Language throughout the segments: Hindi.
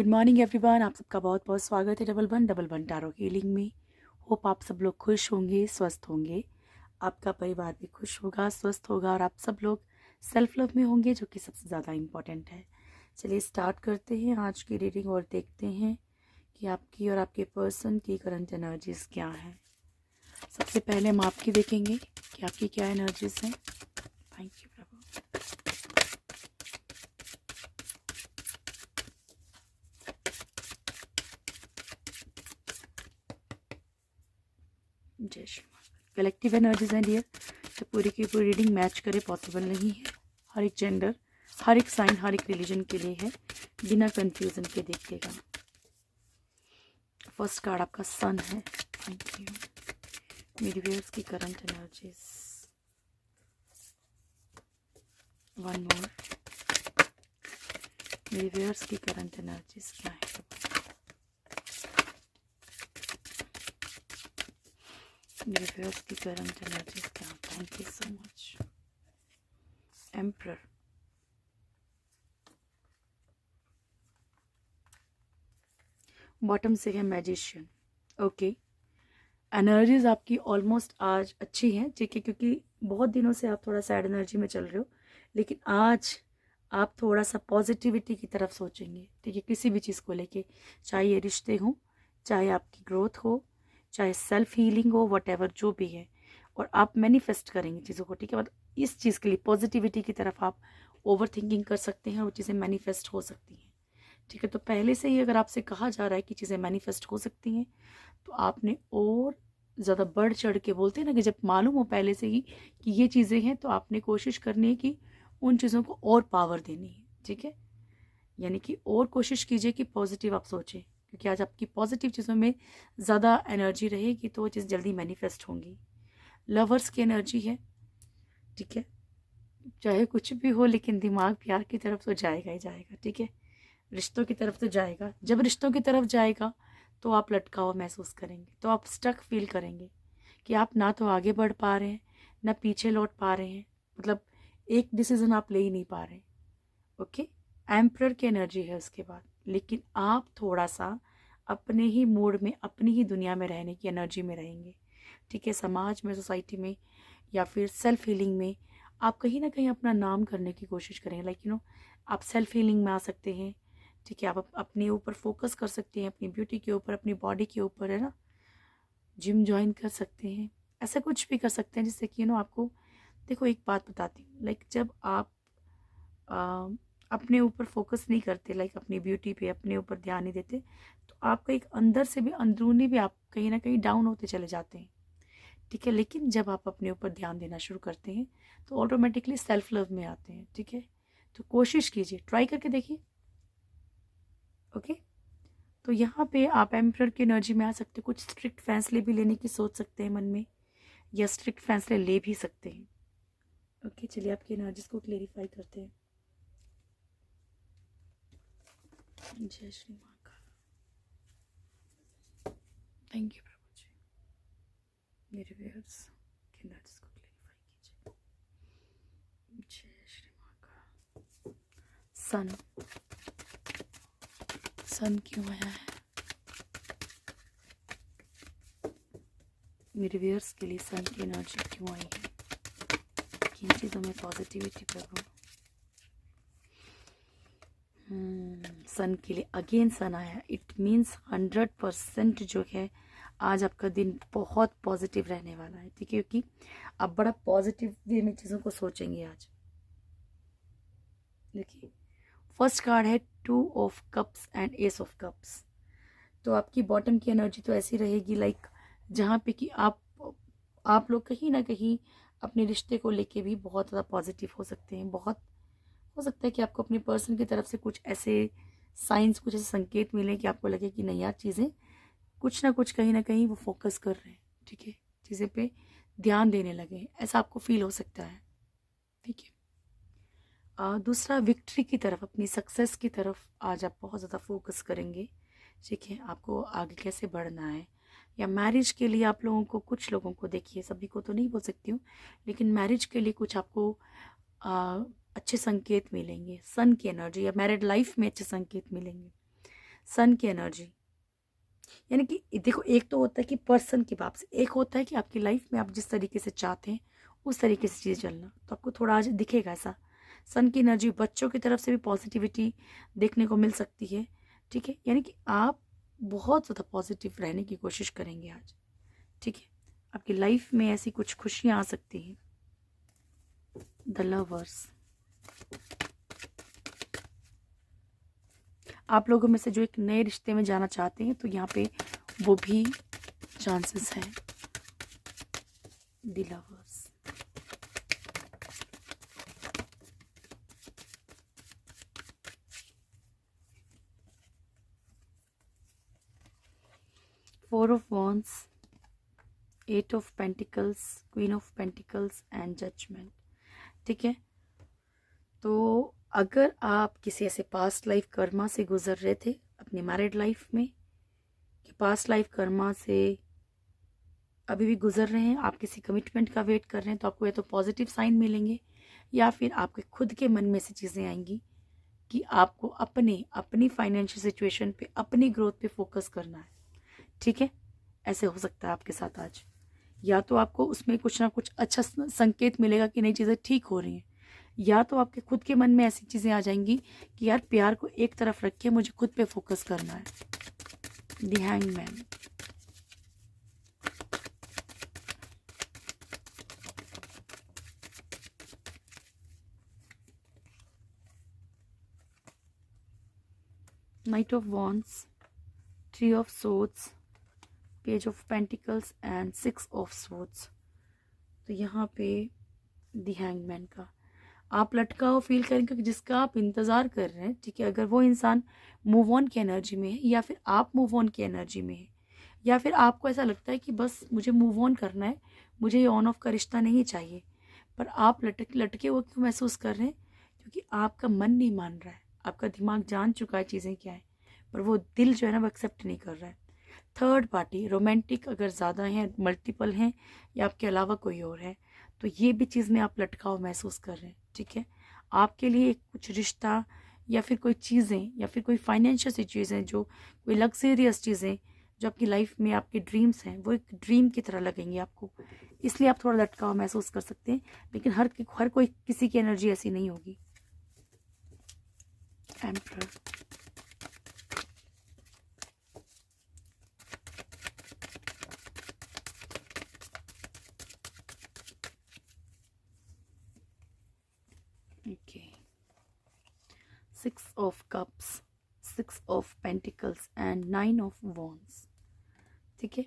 गुड मॉर्निंग एवरीवन, आप सबका बहुत बहुत स्वागत है डबल वन टैरो हीलिंग में। होप आप सब लोग खुश होंगे, स्वस्थ होंगे, आपका परिवार भी खुश होगा, स्वस्थ होगा और आप सब लोग सेल्फ लव में होंगे, जो कि सबसे ज़्यादा इम्पॉर्टेंट है। चलिए स्टार्ट करते हैं आज की रीडिंग और देखते हैं कि आपकी और आपके पर्सन की करंट एनर्जीज क्या हैं। सबसे पहले हम आपकी देखेंगे कि आपकी क्या एनर्जीज हैं। थैंक यू प्रभु। जय श्री कलेक्टिव एनर्जीज हैं डियर, तो पूरी की पूरी रीडिंग मैच करे पॉसिबल नहीं है। हर एक जेंडर, हर एक साइन, हर एक रिलीजन के लिए है, बिना कंफ्यूजन के देखिएगा। फर्स्ट कार्ड आपका सन है। Thank you. मेरी व्यूअर्स की करंट एनर्जीज। One more. मेरी व्यूअर्स की करंट एनर्जीज क्या है? मेरे व्यूअर्स की करंट एनर्जीज क्या? Thank you so much. Emperor. Bottom से है मैजिशियन। ओके, एनर्जीज आपकी ऑलमोस्ट आज अच्छी हैं, ठीक है, क्योंकि बहुत दिनों से आप थोड़ा सैड एनर्जी में चल रहे हो, लेकिन आज आप थोड़ा सा पॉजिटिविटी की तरफ सोचेंगे, ठीक है, किसी भी चीज़ को लेके, चाहे ये रिश्ते हों, चाहे आपकी ग्रोथ हो, चाहे सेल्फ हीलिंग हो, वट जो भी है, और आप मैनिफेस्ट करेंगे चीज़ों को, ठीक है। मतलब इस चीज़ के लिए पॉजिटिविटी की तरफ आप ओवर थिंकिंग कर सकते हैं और चीज़ें मैनिफेस्ट हो सकती हैं, ठीक है। तो पहले से ही अगर आपसे कहा जा रहा है कि चीज़ें मैनिफेस्ट हो सकती हैं, तो आपने और ज़्यादा बढ़ चढ़ के, बोलते हैं ना कि जब मालूम हो पहले से ही कि ये चीज़ें हैं, तो आपने कोशिश करनी है कि उन चीज़ों को और पावर देनी है, ठीक है। यानी कि और कोशिश कीजिए कि पॉजिटिव आप सोचें, क्योंकि आज आपकी पॉजिटिव चीज़ों में ज़्यादा एनर्जी रहेगी, तो वो चीज़ जल्दी मैनिफेस्ट होंगी। लवर्स की एनर्जी है, ठीक है। चाहे कुछ भी हो, लेकिन दिमाग प्यार की तरफ तो जाएगा ही जाएगा, ठीक है। रिश्तों की तरफ तो जाएगा। जब रिश्तों की तरफ जाएगा तो आप लटकाव महसूस करेंगे, तो आप स्टक फील करेंगे कि आप ना तो आगे बढ़ पा रहे हैं, ना पीछे लौट पा रहे हैं, मतलब एक डिसीजन आप ले ही नहीं पा रहे। ओके, एम्परर की एनर्जी है उसके बाद, लेकिन आप थोड़ा सा अपने ही मूड में, अपनी ही दुनिया में रहने की एनर्जी में रहेंगे, ठीक है। समाज में, सोसाइटी में, या फिर सेल्फ हीलिंग में आप कहीं ना कहीं अपना नाम करने की कोशिश करेंगे। लाइक आप सेल्फ हीलिंग में आ सकते हैं, ठीक है। आप अपने ऊपर फोकस कर सकते हैं, अपनी ब्यूटी के ऊपर, अपनी बॉडी के ऊपर, है ना। जिम ज्वाइन कर सकते हैं, ऐसा कुछ भी कर सकते हैं जिससे कि आपको, देखो एक बात बताती हूँ, लाइक जब आप आ, अपने ऊपर फोकस नहीं करते, लाइक अपनी ब्यूटी पे अपने ऊपर ध्यान नहीं देते, तो आपका एक अंदर से भी, अंदरूनी भी आप कहीं ना कहीं डाउन होते चले जाते हैं, ठीक है। लेकिन जब आप अपने ऊपर ध्यान देना शुरू करते हैं, तो ऑटोमेटिकली सेल्फ लव में आते हैं, ठीक है। तो कोशिश कीजिए, ट्राई करके देखिए। ओके, तो यहाँ पे आप एम्परर की एनर्जी में आ सकते हो। कुछ स्ट्रिक्ट फैसले भी लेने की सोच सकते हैं मन में, या स्ट्रिक्ट फैसले ले भी सकते हैं। ओके, चलिए आपकी एनर्जीज को क्लेरिफाई करते हैं। जय श्री महाकाल। थैंक यू प्रभु जी। मेरे व्यूअर्स की एनर्जीज को क्लेरिफाई कीजिए। जय श्री महाकाल। सन, सन क्यों आया है मेरे व्यूअर्स के लिए? सन की एनर्जी क्यों आई है? किन चीज़ों में पॉजिटिविटी प्रभु? सन के लिए अगेन सन आया। इट मीन्स 100% जो है आज आपका दिन बहुत पॉजिटिव रहने वाला है, ठीक है, क्योंकि आप बड़ा पॉजिटिव वे में चीज़ों को सोचेंगे आज। देखिए, फर्स्ट कार्ड है 2 of cups and ace of cups. तो आपकी बॉटम की एनर्जी तो ऐसी रहेगी, लाइक जहाँ पे कि आप लोग कहीं ना कहीं अपने रिश्ते को लेके भी बहुत ज़्यादा पॉजिटिव हो सकते हैं। बहुत हो सकता है कि आपको अपने पर्सन की तरफ से कुछ ऐसे साइंस, कुछ ऐसे संकेत मिले कि आपको लगे कि नहीं यार, चीज़ें कुछ ना कुछ कहीं ना कहीं वो फोकस कर रहे हैं, ठीक है, चीज़ें पे ध्यान देने लगे, ऐसा आपको फील हो सकता है, ठीक है। दूसरा, विक्ट्री की तरफ, अपनी सक्सेस की तरफ आज आप बहुत ज़्यादा फोकस करेंगे, ठीक है। आपको आगे कैसे बढ़ना है, या मैरिज के लिए आप लोगों को, कुछ लोगों को, देखिए सभी को तो नहीं बोल सकती हूँ, लेकिन मैरिज के लिए कुछ आपको अच्छे संकेत मिलेंगे, सन की एनर्जी, या मैरिड लाइफ में अच्छे संकेत मिलेंगे। सन की एनर्जी, यानी कि देखो एक तो होता है कि पर्सन के बाप से, एक होता है कि आपकी लाइफ में आप जिस तरीके से चाहते हैं उस तरीके से चीज़ चलना, तो आपको थोड़ा आज दिखेगा ऐसा। सन की एनर्जी, बच्चों की तरफ से भी पॉजिटिविटी देखने को मिल सकती है, ठीक है, यानी कि आप बहुत ज़्यादा पॉजिटिव रहने की कोशिश करेंगे आज, ठीक है। आपकी लाइफ में ऐसी कुछ खुशियाँ आ सकती हैं। द लवर्स, आप लोगों में से जो एक नए रिश्ते में जाना चाहते हैं तो यहाँ पे वो भी चांसेस है। The lovers, four of wands, eight of pentacles, queen of pentacles and judgement, ठीक है। तो अगर आप किसी ऐसे पास्ट लाइफ कर्मा से गुजर रहे थे अपनी मैरिड लाइफ में, कि पास्ट लाइफ कर्मा से अभी भी गुजर रहे हैं, आप किसी कमिटमेंट का वेट कर रहे हैं, तो आपको या तो पॉजिटिव साइन मिलेंगे या फिर आपके खुद के मन में से चीज़ें आएंगी कि आपको अपनी फाइनेंशियल सिचुएशन पे, अपनी ग्रोथ पे फोकस करना है, ठीक है। ऐसे हो सकता है आपके साथ आज, या तो आपको उसमें कुछ ना कुछ अच्छा संकेत मिलेगा कि नई चीज़ें ठीक हो रही हैं, या तो आपके खुद के मन में ऐसी चीज़ें आ जाएंगी कि यार प्यार को एक तरफ रख के मुझे खुद पे फोकस करना है। The hangman, night of wands, three of swords, page of pentacles and six of swords. तो यहाँ पे द हैंगमैन का आप लटका हो फील करेंगे कि जिसका आप इंतज़ार कर रहे हैं, ठीक है। अगर वो इंसान मूव ऑन की एनर्जी में है या फिर आप मूव ऑन की एनर्जी में है, या फिर आपको ऐसा लगता है कि बस मुझे मूव ऑन करना है, मुझे ये ऑन ऑफ का रिश्ता नहीं चाहिए, पर आप लटके हुए क्यों महसूस कर रहे हैं? क्योंकि आपका मन नहीं मान रहा है, आपका दिमाग जान चुका है चीज़ें क्या है, पर वो दिल जो है ना वो एक्सेप्ट नहीं कर रहा है। थर्ड पार्टी रोमांटिक अगर ज़्यादा हैं, मल्टीपल हैं, या आपके अलावा कोई और है, तो ये भी चीज़ में आप लटकाव महसूस कर रहे हैं, ठीक है। आपके लिए कुछ रिश्ता या फिर कोई चीज़ें या फिर कोई फाइनेंशियल चीज़ें, जो कोई लग्जरियस चीज़ें जो आपकी लाइफ में आपके ड्रीम्स हैं, वो एक ड्रीम की तरह लगेंगे आपको, इसलिए आप थोड़ा लटकाव महसूस कर सकते हैं। लेकिन हर कोई किसी की एनर्जी ऐसी नहीं होगी। Emperor, okay, six of cups, six of pentacles and nine of wands, ठीक है।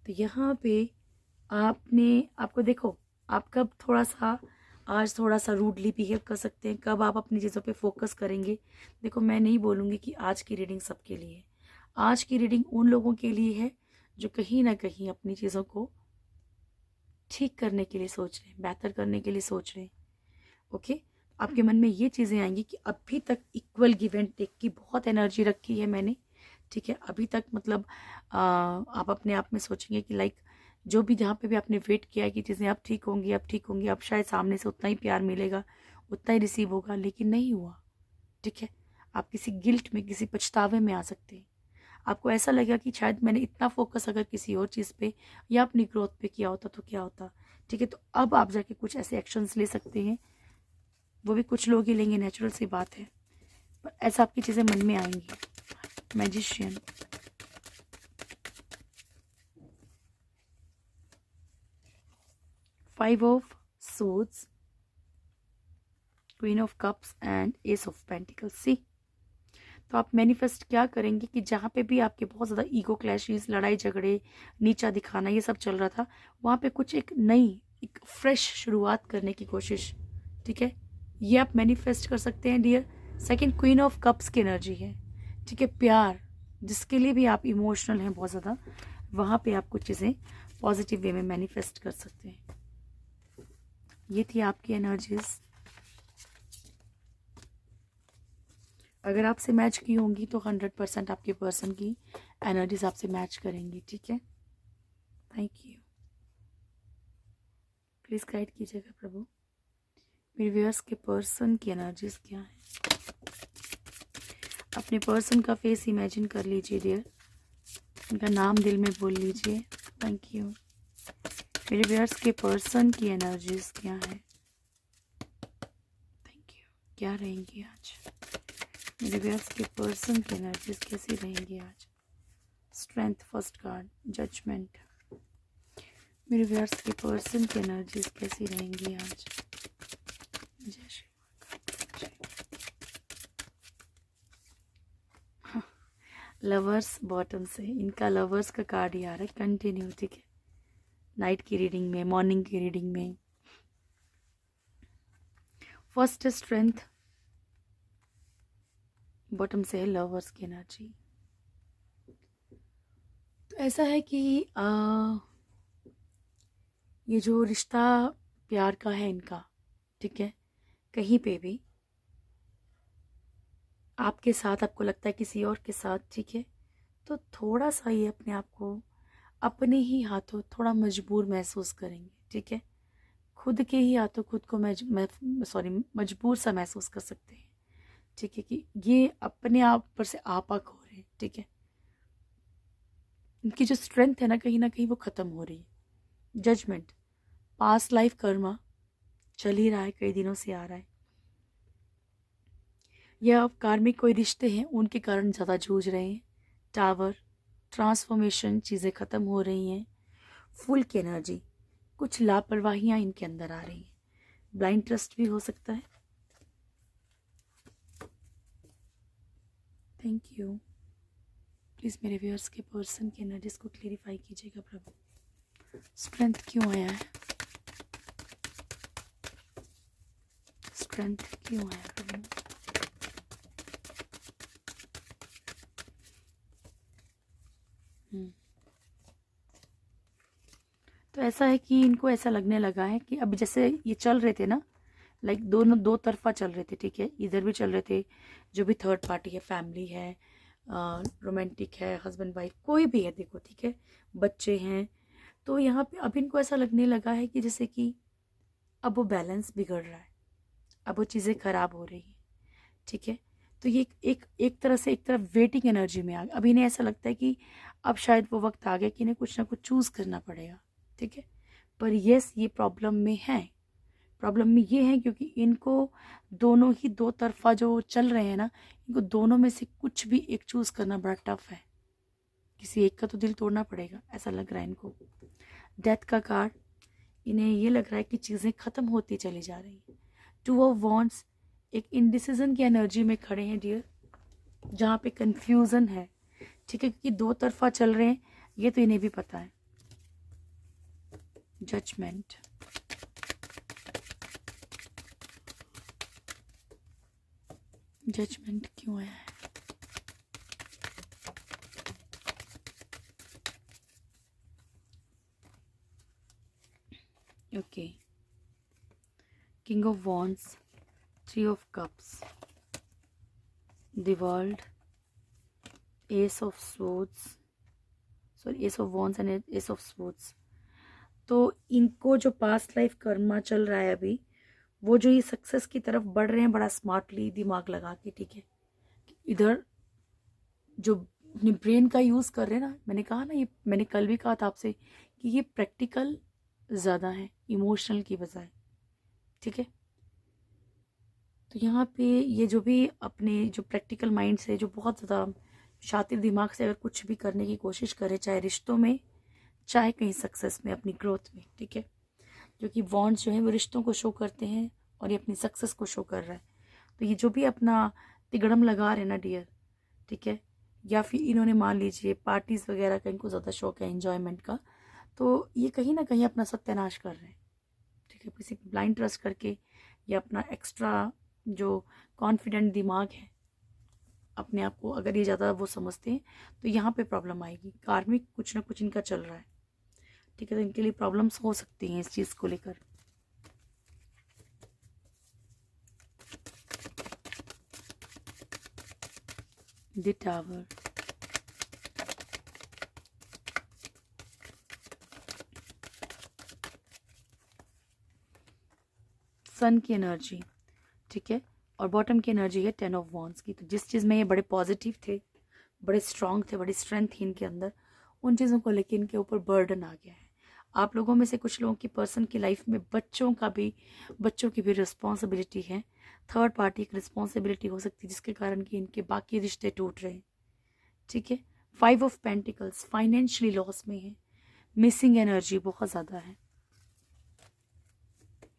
तो यहाँ पे आपको देखो, आप कब थोड़ा सा आज थोड़ा सा रूडली बिहेव कर सकते हैं, कब आप अपनी चीज़ों पे फोकस करेंगे। देखो मैं नहीं बोलूँगी कि आज की रीडिंग सबके लिए है, आज की रीडिंग उन लोगों के लिए है जो कहीं ना कहीं अपनी चीज़ों को ठीक करने के लिए सोच रहे हैं, बेहतर करने के लिए सोच रहे हैं, ओके। आपके मन में ये चीज़ें आएंगी कि अभी तक इक्वल गिव एंड टेक की बहुत एनर्जी रखी है मैंने, ठीक है। अभी तक मतलब आप अपने आप में सोचेंगे कि लाइक जो भी जहाँ पे भी आपने वेट किया है कि चीज़ें अब ठीक होंगी, अब ठीक होंगी, अब शायद सामने से उतना ही प्यार मिलेगा, उतना ही रिसीव होगा, लेकिन नहीं हुआ, ठीक है। आप किसी गिल्ट में, किसी पछतावे में आ सकते हैं। आपको ऐसा लगेगा कि शायद मैंने इतना फोकस अगर किसी और चीज़ पे या अपनी ग्रोथ पे किया होता तो क्या होता, ठीक है। तो अब आप जाके कुछ ऐसे एक्शंस ले सकते हैं, वो भी कुछ लोग ही लेंगे, नेचुरल सी बात है, पर ऐसा आपकी चीज़ें मन में आएंगी। Magician, five of swords, queen of cups and ace of pentacles. See, तो आप मैनिफेस्ट क्या करेंगे कि जहाँ पे भी आपके बहुत ज़्यादा ईगो क्लैशेस, लड़ाई झगड़े, नीचा दिखाना, ये सब चल रहा था, वहाँ पे कुछ एक नई, एक फ्रेश शुरुआत करने की कोशिश, ठीक है। ये आप मैनिफेस्ट कर सकते हैं dear. Second, queen of cups की एनर्जी है, ठीक है। प्यार, जिसके लिए भी आप इमोशनल हैं बहुत ज़्यादा, वहाँ पे आप कुछ चीज़ें पॉजिटिव वे में मैनिफेस्ट कर सकते हैं। ये थी आपकी एनर्जीज। अगर आपसे मैच की होंगी तो 100% आपके पर्सन की एनर्जीज आपसे मैच करेंगी, ठीक है। थैंक यू, प्लीज़ गाइड कीजिएगा प्रभु, मेरे व्यूअर्स के पर्सन की एनर्जीज क्या है। अपने पर्सन का फेस इमेजिन कर लीजिए डियर, उनका नाम दिल में बोल लीजिए। Thank you. मेरे व्यूअर्स के पर्सन की एनर्जीज क्या है? Thank you. क्या रहेंगी आज मेरे व्यूअर्स के पर्सन की एनर्जीज कैसी रहेंगी आज? Strength first card, judgement. मेरे व्यूअर्स के पर्सन की एनर्जीज कैसी रहेंगी आज? जय श्री लवर्स बॉटम से, इनका लवर्स का कार्ड ही आ रहा है, कंटिन्यू, ठीक है, नाइट की रीडिंग में, मॉर्निंग की रीडिंग में। फर्स्ट स्ट्रेंथ, बॉटम से है लवर्स की एनर्जी। तो ऐसा है कि ये जो रिश्ता प्यार का है इनका, ठीक है, कहीं पे भी आपके साथ आपको लगता है किसी और के साथ, ठीक है, तो थोड़ा सा ये अपने आप को अपने ही हाथों थोड़ा मजबूर महसूस करेंगे, ठीक है, खुद के ही हाथों खुद को मजबूर सा महसूस कर सकते हैं, ठीक है, कि ये अपने आप पर से आपा खो रहे हैं, ठीक है, इनकी जो स्ट्रेंथ है ना कहीं वो ख़त्म हो रही है। जजमेंट, पास्ट लाइफ कर्मा चल ही रहा है, कई दिनों से आ रहा है, या अब कार्मिक कोई रिश्ते हैं उनके कारण ज़्यादा जूझ रहे हैं। टावर, ट्रांसफॉर्मेशन, चीज़ें ख़त्म हो रही हैं। फुल की एनर्जी, कुछ लापरवाहियाँ इनके अंदर आ रही हैं। ब्लाइंड ट्रस्ट भी हो सकता है। Thank you. प्लीज़ मेरे व्यूअर्स के पर्सन की एनर्जीज को क्लेरिफाई कीजिएगा प्रभु। स्ट्रेंथ क्यों आया है? स्ट्रेंथ क्यों आया प्रभु? तो ऐसा है कि इनको ऐसा लगने लगा है कि अब जैसे ये चल रहे थे ना, लाइक दोनों दो तरफा चल रहे थे, ठीक है, इधर भी चल रहे थे, जो भी थर्ड पार्टी है, फैमिली है, रोमांटिक है, हस्बैंड वाइफ कोई भी है, देखो, ठीक है, बच्चे हैं, तो यहाँ पे अब इनको ऐसा लगने लगा है कि जैसे कि अब वो बैलेंस बिगड़ रहा है, अब वो चीज़ें खराब हो रही है, ठीक है, तो ये एक तरह से एक तरफ वेटिंग एनर्जी में आ गया। अब इन्हें ऐसा लगता है कि अब शायद वो वक्त आ गया कि इन्हें कुछ ना कुछ चूज़ करना पड़ेगा, ठीक है, पर यस ये प्रॉब्लम में है। प्रॉब्लम में ये है क्योंकि इनको दोनों ही दो तरफा जो चल रहे हैं ना, इनको दोनों में से कुछ भी एक चूज़ करना बड़ा टफ है। किसी एक का तो दिल तोड़ना पड़ेगा, ऐसा लग रहा है इनको। डेथ का कार्ड, इन्हें ये लग रहा है कि चीज़ें ख़त्म होती चली जा रही हैं। टू ऑफ वॉन्ड्स, एक इनडिसीजन की एनर्जी में खड़े हैं डियर, जहाँ पे कंफ्यूजन है, ठीक है, क्योंकि दो तरफा चल रहे हैं, ये तो इन्हें भी पता है। जजमेंट, जजमेंट क्यों आया है? Okay, king of wands, three of cups, the world, S of swords, sorry S of wands and ace of swords. तो इनको जो पास्ट लाइफ कर्मा चल रहा है अभी, वो जो ये सक्सेस की तरफ बढ़ रहे हैं बड़ा स्मार्टली दिमाग लगा के, ठीक है, इधर जो अपने ब्रेन का यूज़ कर रहे हैं ना, मैंने कहा ना, ये मैंने कल भी कहा था आपसे कि ये प्रैक्टिकल ज़्यादा है इमोशनल की बजाय, ठीक है, तो यहाँ पे ये जो भी अपने जो प्रैक्टिकल माइंड से, जो बहुत ज़्यादा शातिर दिमाग से अगर कुछ भी करने की कोशिश करे, चाहे रिश्तों में, चाहे कहीं सक्सेस में, अपनी ग्रोथ में, ठीक है, जो कि बॉन्ड्स जो है वो रिश्तों को शो करते हैं और ये अपनी सक्सेस को शो कर रहा है। तो ये जो भी अपना तिगड़म लगा रहे हैं ना डियर, ठीक है, या फिर इन्होंने मान लीजिए पार्टीज वगैरह का इनको ज़्यादा शौक है, एंजॉयमेंट का, तो ये कहीं ना कहीं अपना सत्यानाश कर रहे हैं, ठीक है, किसी ब्लाइंड ट्रस्ट करके, या अपना एक्स्ट्रा जो कॉन्फिडेंट दिमाग है, अपने आप को अगर ये ज़्यादा वो समझते हैं, तो यहाँ पे प्रॉब्लम आएगी। कार्मिक कुछ ना कुछ इनका चल रहा है, ठीक है, तो इनके लिए प्रॉब्लम्स हो सकती हैं इस चीज़ को लेकर। द टावर, सन की एनर्जी, ठीक है, और बॉटम की एनर्जी है 10 ऑफ वॉन्ड्स की। तो जिस चीज़ में ये बड़े पॉजिटिव थे, बड़े स्ट्रांग थे, बड़ी स्ट्रेंथ थी इनके अंदर, उन चीज़ों को लेकर इनके ऊपर बर्डन आ गया है। आप लोगों में से कुछ लोगों की पर्सन की लाइफ में बच्चों की भी रिस्पॉन्सिबिलिटी है। थर्ड पार्टी की रिस्पॉन्सिबिलिटी हो सकती है जिसके कारण कि इनके बाकी रिश्ते टूट रहे हैं। ठीक है। 5 ऑफ पेंटिकल्स, फाइनेंशियली लॉस में है, मिसिंग एनर्जी बहुत ज़्यादा है।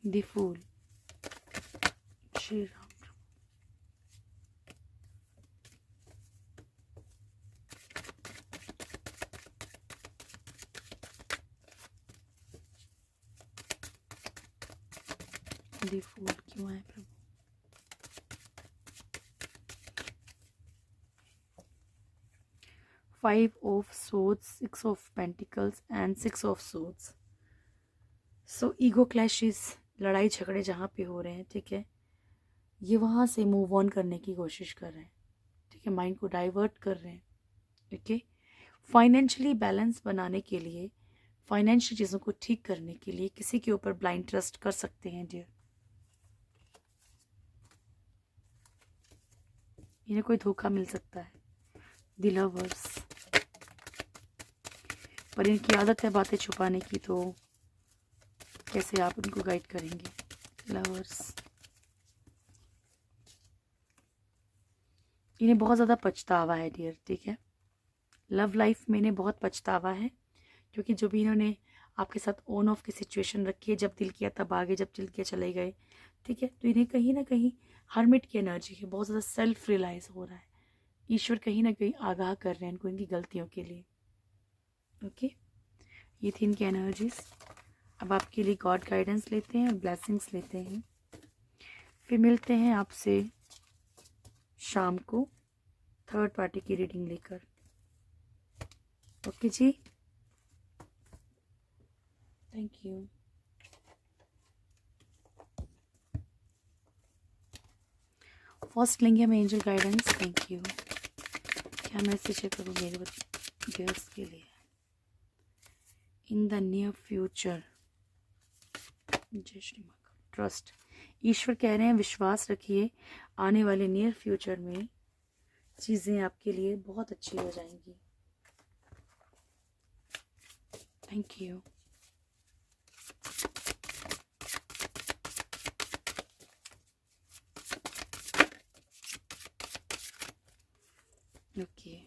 The fool, Shri Ram. The fool क्यों है प्रभु? Five of swords, 6 of pentacles and 6 of swords. So ego clashes, लड़ाई झगड़े जहाँ पे हो रहे हैं, ठीक है, ये वहाँ से मूव ऑन करने की कोशिश कर रहे हैं। ठीक है, माइंड को डाइवर्ट कर रहे हैं। ओके, फाइनेंशियली बैलेंस बनाने के लिए, फाइनेंशियल चीज़ों को ठीक करने के लिए किसी के ऊपर ब्लाइंड ट्रस्ट कर सकते हैं डियर। इन्हें कोई धोखा मिल सकता है। द लवर्स, पर इनकी आदत है बातें छुपाने की, तो कैसे आप उनको गाइड करेंगे? लवर्स, इन्हें बहुत ज़्यादा पछतावा है डियर। ठीक है, लव लाइफ में इन्हें बहुत पछतावा है, क्योंकि जो भी इन्होंने आपके साथ ऑन ऑफ की सिचुएशन रखी है, जब दिल किया तब आगे, जब दिल किया चले गए। ठीक है, तो इन्हें कहीं ना कहीं हर्मिट की एनर्जी है, बहुत ज़्यादा सेल्फ रियलाइज हो रहा है। ईश्वर कहीं ना कहीं आगाह कर रहे हैं इनको इनकी गलतियों के लिए। ओके, ये थी इनकी एनर्जीज। अब आपके लिए गॉड गाइडेंस लेते हैं, ब्लेसिंग्स लेते हैं, फिर मिलते हैं आपसे शाम को थर्ड पार्टी की रीडिंग लेकर। Okay ji, thank you. First लेंगे हम एंजल गाइडेंस। Thank you. क्या मैसेज है प्रभु मेरे गर्ल्स के लिए इन द नियर फ्यूचर? जय श्री माँ। ट्रस्ट, ईश्वर कह रहे हैं विश्वास रखिए, आने वाले नियर फ्यूचर में चीज़ें आपके लिए बहुत अच्छी हो जाएंगी। Thank you. ओके,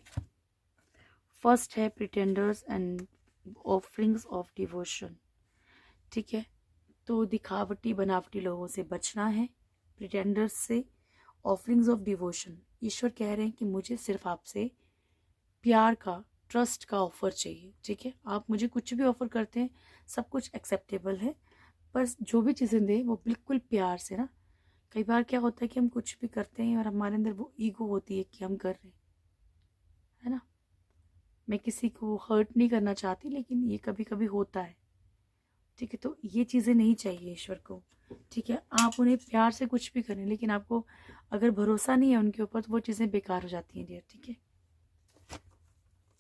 फर्स्ट है प्रिटेंडर्स एंड ऑफरिंग्स ऑफ डिवोशन। ठीक है, तो दिखावटी बनावटी लोगों से बचना है, प्रिटेंडर्स से, ऑफरिंग्स ऑफ डिवोशन। ईश्वर कह रहे हैं कि मुझे सिर्फ आपसे प्यार का, ट्रस्ट का ऑफर चाहिए। ठीक है, आप मुझे कुछ भी ऑफर करते हैं, सब कुछ एक्सेप्टेबल है, पर जो भी चीज़ें दें वो बिल्कुल प्यार से ना। कई बार क्या होता है कि हम कुछ भी करते हैं और हमारे अंदर वो ईगो होती है कि हम कर रहे हैं, है ना। मैं किसी को हर्ट नहीं करना चाहती, लेकिन ये कभी कभी होता है। ठीक है, तो ये चीज़ें नहीं चाहिए ईश्वर को। ठीक है, आप उन्हें प्यार से कुछ भी करें, लेकिन आपको अगर भरोसा नहीं है उनके ऊपर तो वो चीज़ें बेकार हो जाती हैं डियर। ठीक है,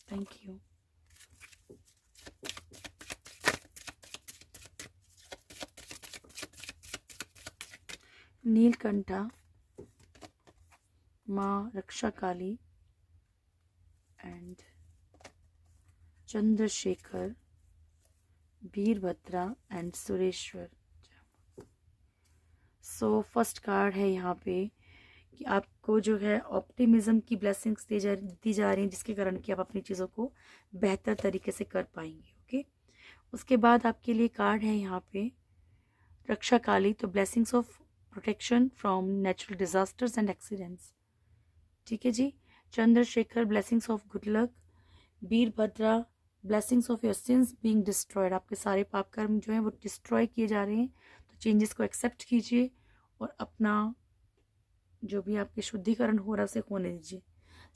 थैंक यू। नीलकंठा, माँ Raksha Kali and Chandrashekhar, Veerabhadra and Sureshwar. So first card है यहाँ पे कि आपको जो है ऑप्टिमिज्म की ब्लेसिंग्स दी जा रही हैं, जिसके कारण कि आप अपनी चीज़ों को बेहतर तरीके से कर पाएंगे। ओके, उसके बाद आपके लिए कार्ड है यहाँ पे रक्षा काली, तो blessings of protection from natural disasters and accidents. ठीक है जी। Chandrashekhar, blessings of good luck. Veerabhadra, blessings of your sins being destroyed, आपके सारे पाप कर्म जो हैं वो डिस्ट्रॉय किए जा रहे हैं, तो चेंजेस को एक्सेप्ट कीजिए और अपना जो भी आपके शुद्धिकरण हो रहा है उसे होने दीजिए।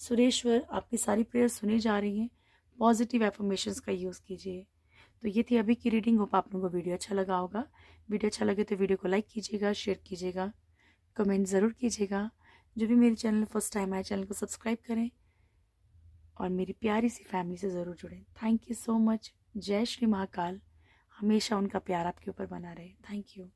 सुरेश्वर, आपकी सारी प्रेयर सुनी जा रही हैं, पॉजिटिव एफर्मेशंस का यूज़ कीजिए। तो ये थी अभी की रीडिंग। होप आप लोगों को वीडियो अच्छा लगा होगा। वीडियो अच्छा लगे तो वीडियो को लाइक कीजिएगा, शेयर कीजिएगा, कमेंट ज़रूर कीजिएगा। जो भी मेरे चैनल फर्स्ट टाइम आए, चैनल को सब्सक्राइब करें और मेरी प्यारी सी फैमिली से ज़रूर जुड़ें। Thank you so much. जय श्री महाकाल, हमेशा उनका प्यार आपके ऊपर बना रहे। Thank you.